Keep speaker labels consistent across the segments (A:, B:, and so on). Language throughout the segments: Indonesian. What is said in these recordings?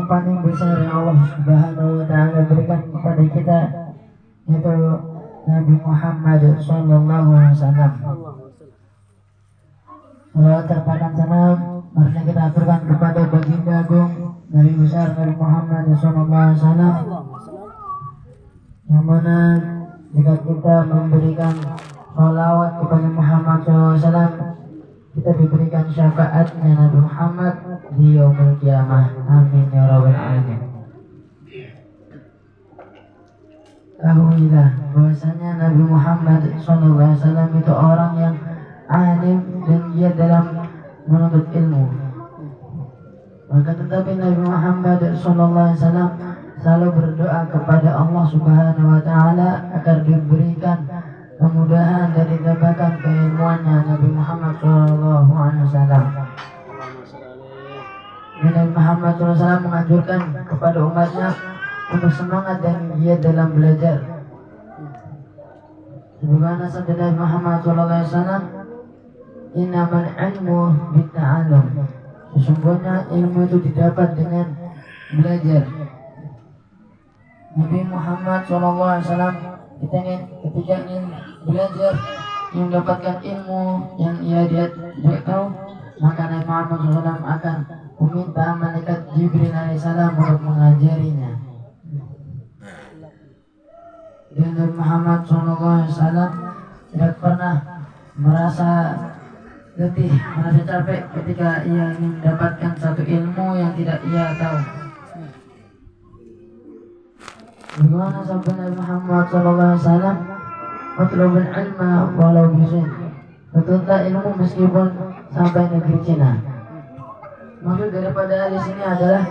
A: yang paling besar yang Allah Subhanahu wa Ta'ala berikan kepada kita, yaitu Nabi Muhammad Sallallahu Alaihi Wasallam. Salawat serta salam marilah kita aturkan kepada baginda agung Nabi besar Nabi Muhammad Sallallahu Alaihi Wasallam, yang mana jika kita memberikan salawat kepada Muhammad SAW, kita diberikan syafaatnya Nabi Muhammad di yaumul kiamah. Amin ya rabbal alamin. Ketahuilah bahwasanya Nabi Muhammad SAW itu orang yang alim dan giat dalam menuntut ilmu. Maka tetapi Nabi Muhammad SAW selalu berdoa kepada Allah Subhanahu wa Ta'ala agar diberikan kemudahan dan ditambahkan keilmuannya Nabi Muhammad SAW. Nabi Muhammad SAW menganjurkan kepada umatnya untuk semangat dan giat dalam belajar. Sebagaimana sabda Nabi Muhammad SAW, innamal ilmu bitta'allum. Sesungguhnya ilmu itu didapat dengan belajar. Nabi Muhammad SAW ketika ingin belajar, ingin mendapatkan ilmu yang ia tidak tahu, maka Nabi Muhammad SAW akan meminta malaikat Jibril alaihissalam untuk mengajarinya. Dan Nabi Muhammad SAW tidak pernah merasa letih, merasa capek ketika ia ingin mendapatkan satu ilmu yang tidak ia tahu. Bagaimana sabda Nabi Muhammad SAW, "Utlubul ilma walau bisin." Menuntut ilmu meskipun sampai negeri Cina. Maksud daripada hadis ini adalah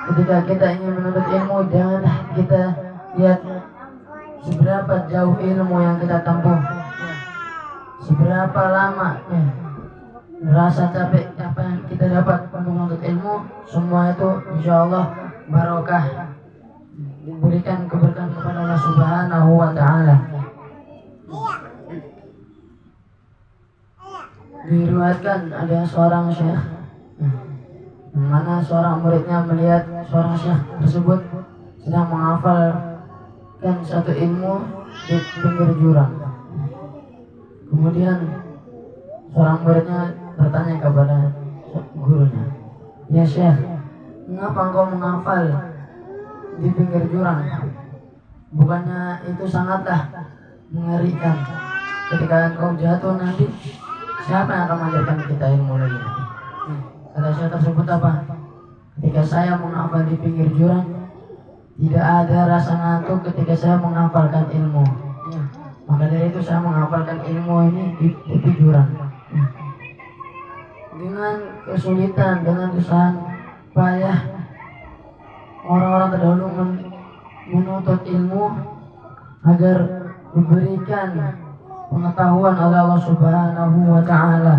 A: ketika kita ingin menuntut ilmu, janganlah kita lihat seberapa jauh ilmu yang kita tempuh, seberapa lama rasa capek apa yang kita dapat untuk menuntut ilmu. Semua itu insya Allah barokah, diberikan keberkahan kepada Allah Subhanahu wa Ta'ala. Diriwayatkan ada seorang syekh, mana seorang muridnya melihat seorang syekh tersebut sedang menghafalkan satu ilmu di pinggir jurang. Kemudian seorang muridnya bertanya kepada gurunya, "Ya syekh, mengapa engkau menghafal di pinggir jurang? Bukannya itu sangatlah mengerikan. Ketika engkau jatuh nanti, siapa yang akan mengajarkan kita ilmu lagi nanti?" Kata saya tersebut apa? "Ketika saya menghafal di pinggir jurang, tidak ada rasa ngantuk ketika saya menghafalkan ilmu. Maka dari itu saya menghafalkan ilmu ini di tepi jurang. Dengan kesulitan, dengan kesusahan payah orang-orang terdahulu menuntut ilmu agar diberikan pengetahuan oleh Allah Subhanahu wa Ta'ala,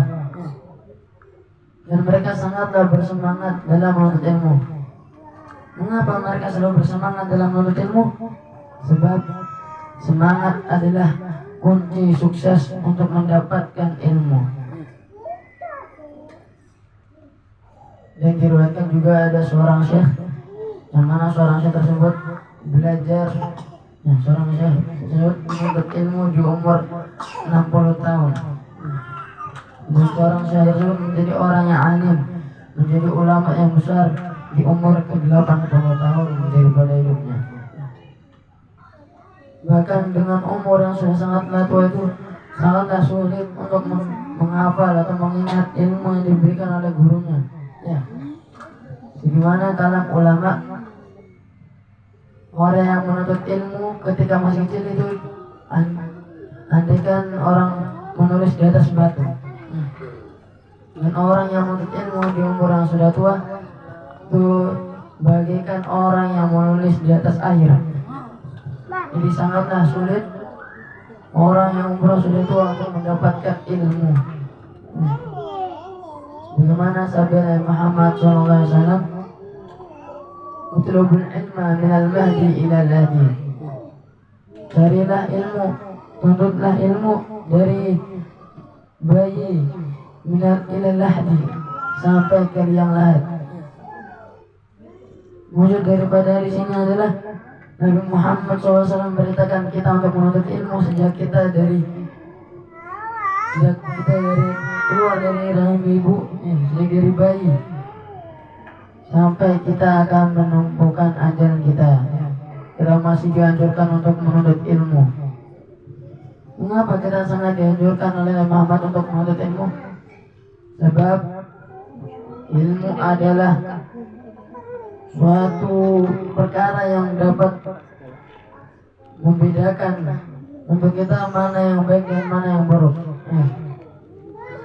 A: dan mereka sangatlah bersemangat dalam menuntut ilmu. Mengapa mereka selalu bersemangat dalam menuntut ilmu? Sebab semangat adalah kunci sukses untuk mendapatkan ilmu. Dan diriwayatkan juga ada seorang syekh, yang mana seorang syekh tersebut belajar, seorang syekh tersebut menuntut ilmu di umur 60 tahun. Dan seorang syekh tersebut menjadi orang yang alim, menjadi ulama yang besar di umur ke-80 tahun daripada hidupnya. Bahkan dengan umur yang sudah sangatlah tua itu, sangatlah sulit untuk menghafal atau mengingat ilmu yang diberikan oleh gurunya. Ya, bagaimana kalam ulama, orang yang menuntut ilmu ketika masih kecil itu andaikan orang menulis di atas batu, dan orang yang menuntut ilmu di umur yang sudah tua itu bagaikan orang yang menulis di atas air. Jadi sangatlah sulit orang yang umur sudah tua untuk mendapatkan ilmu. Bagaimana sabda Nabi Muhammad SAW, "Utlubul ilma minal mahdi ilal lahdi." Carilah ilmu, tuntutlah ilmu dari bayi minal ilal lahdi sampai ke liang lahat. Wujud daripada di sini adalah Nabi Muhammad SAW memberitakan kita untuk menuntut ilmu sejak kita dari keluar dari rahim ibu, sejak dari bayi sampai kita akan menumpukan ajaran kita. Kita masih dianjurkan untuk menuntut ilmu. Mengapa kita sangat dianjurkan oleh Nabi Muhammad untuk menuntut ilmu? Sebab ilmu adalah suatu perkara yang dapat membedakan untuk kita mana yang baik dan mana yang buruk.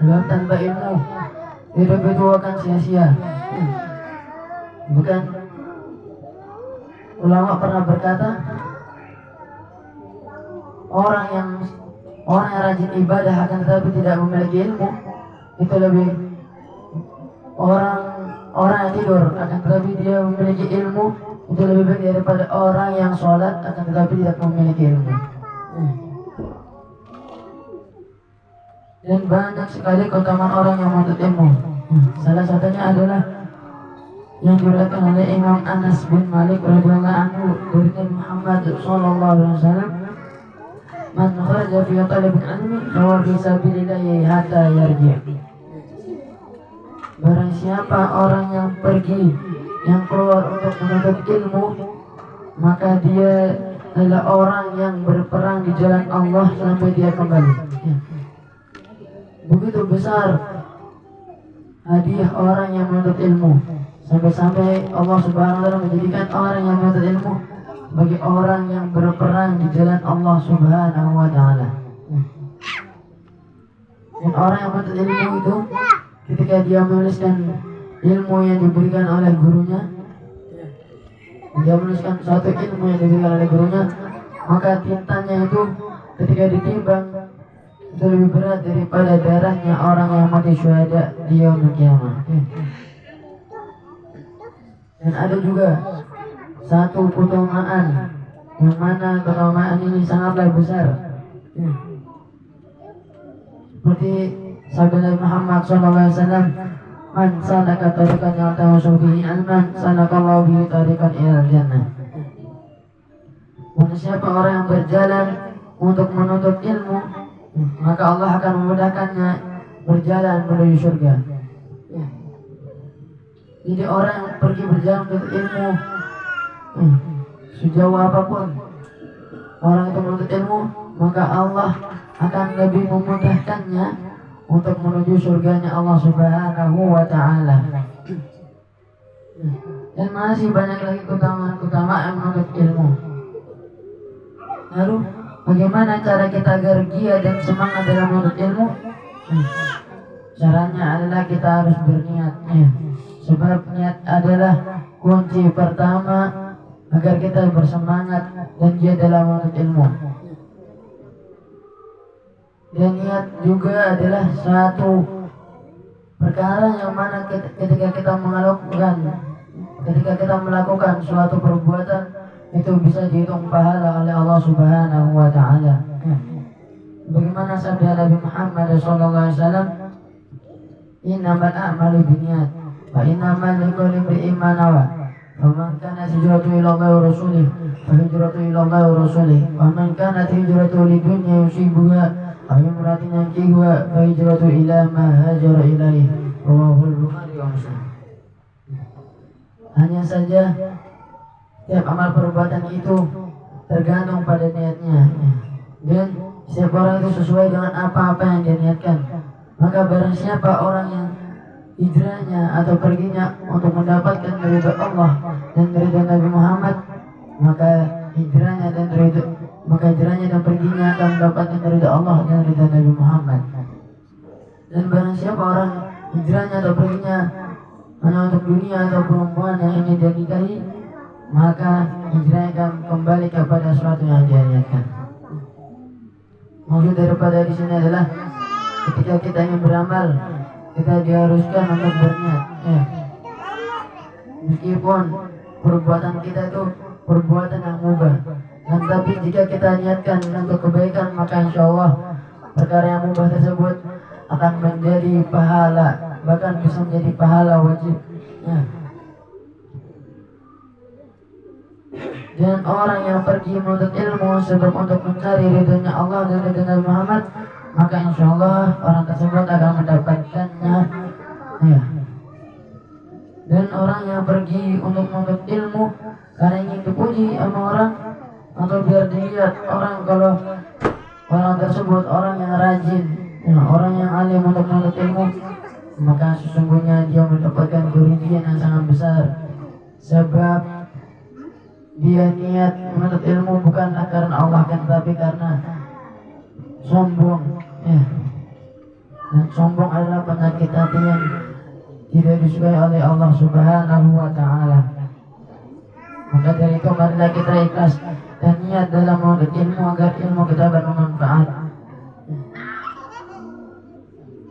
A: Sebab tanpa ilmu hidup itu akan sia-sia. Bukan ulama pernah berkata, orang yang rajin ibadah akan tetapi tidak memiliki ilmu itu lebih orang yang tidur akan tetapi dia memiliki ilmu itu lebih baik daripada orang yang sholat akan tetapi tidak memiliki ilmu. Dan banyak sekali keutamaan orang yang menuntut ilmu. Salah satunya adalah yang diriwayatkan oleh Imam Anas bin Malik radhiyallahu anhu dari Nabi Muhammad sallallahu alaihi wasallam, "Man kharaja fi talabil ilmi fa huwa fi sabilillah hatta yarji'." Barang siapa orang yang pergi, yang keluar untuk menuntut ilmu, maka dia adalah orang yang berperang di jalan Allah sampai dia kembali. Begitu besar hadiah orang yang menuntut ilmu, sampai-sampai Allah Subhanahu wa taala menjadikan orang yang menuntut ilmu sebagai orang yang berperang di jalan Allah Subhanahu wa taala. Dan orang yang menuntut ilmu itu ketika dia menuliskan ilmu yang diberikan oleh gurunya, dia menuliskan suatu ilmu yang diberikan oleh gurunya, maka tintanya itu ketika ditimbang itu lebih berat daripada darahnya orang yang mati syuhada di yaumul qiyamah. Dan ada juga satu keutamaan yang mana keutamaan ini sangatlah besar, seperti sabda Nabi Muhammad SAW, "Man salaka tariqan yaltamisu bihi ilman, salakallahu bihi tariqan ilal jannah." Siapa orang yang berjalan untuk menuntut ilmu, maka Allah akan memudahkannya berjalan menuju surga. Jadi orang yang pergi berjalan menuntut ilmu, sejauh apapun orang itu menuntut ilmu, maka Allah akan lebih memudahkannya untuk menuju surganya Allah Subhanahu wa taala. Dan masih banyak lagi keutamaan menuntut ilmu. Lalu bagaimana cara kita agar giat dan semangat dalam menuntut ilmu? Caranya adalah kita harus berniat. Sebab niat adalah kunci pertama agar kita bersemangat dan giat dalam menuntut ilmu. Dan niat juga adalah satu perkara yang mana ketika kita melakukan suatu perbuatan itu bisa dihitung pahala oleh Allah Subhanahu wa taala. Bagaimana sabda Nabi Muhammad SAW, "Innamal a'malu binniyat wa innamal likulli imri'in ma nawa. Faman kanat hijratuhu ila Allah wa rasulih, fa hijratuhu ila Allah wa rasulih. Wa man kanat hijratuhu lidunya yusibuha aw imra'atin yankihuha, fa hijratuhu ila ma hajara ilaihi." Rawahul Bukhari wa Muslim. Hanya saja setiap amal perbuatan itu tergantung pada niatnya, dan setiap orang itu sesuai dengan apa-apa yang dia niatkan. Maka barang siapa orang yang hijrahnya atau perginya untuk mendapatkan ridha Allah dan ridha Nabi Muhammad, maka hijrahnya dan perginya akan mendapatkan ridha Allah dan ridha Nabi Muhammad. Dan barang siapa orang hijrahnya atau perginya hanya untuk dunia atau perempuan yang ingin dia nikahi, maka hijrahnya akan kembali kepada sesuatu yang dia niatkan. Maksud daripada di sini adalah ketika kita ingin beramal, kita diharuskan untuk berniat. Meskipun perbuatan kita itu perbuatan yang mubah, dan tapi jika kita niatkan untuk kebaikan, maka insya Allah perkara yang mubah tersebut akan menjadi pahala, bahkan bisa menjadi pahala wajib. Dan orang yang pergi menuntut ilmu sebab untuk mencari ridhonya Allah dan ridho Nabi Muhammad, maka insya Allah orang tersebut akan mendapatkannya. Ya. Dan orang yang pergi untuk menuntut ilmu karena ingin dipuji sama orang atau biar dilihat orang kalau orang tersebut orang yang rajin, ya, orang yang alim untuk menuntut ilmu, maka sesungguhnya dia mendapatkan kerugian yang sangat besar. Sebab dia niat menuntut ilmu bukanlah karena Allah kan, tapi karena sombong, ya. Dan sombong adalah penyakit hati yang tidak disukai oleh Allah Subhanahu wa Ta'ala. Maka dari itu marilah kita ikhlas dan niat dalam menuntut ilmu agar ilmu kita bermanfaat.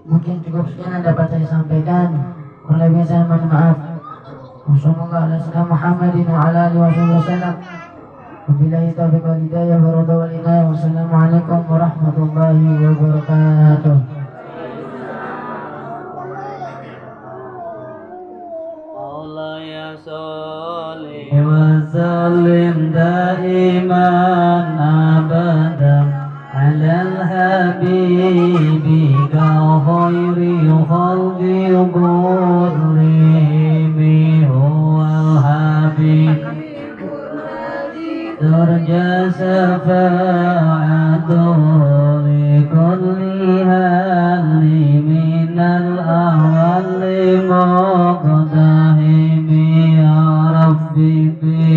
A: Mungkin cukup sekian yang dapat saya sampaikan. Kurang saya mohon maaf. Wassalamualaikum Muhammadin wa ala alihi wasallam. Wabillahi taufiq wal hidayah wa ridha wal inayah. Wassalamualaikum warahmatullahi wabarakatuh.
B: Allah ya sholli wa sallim daiman abadan ala al-habibi ka khairi khalqi qurrimi huwa al-habib turja syafa'a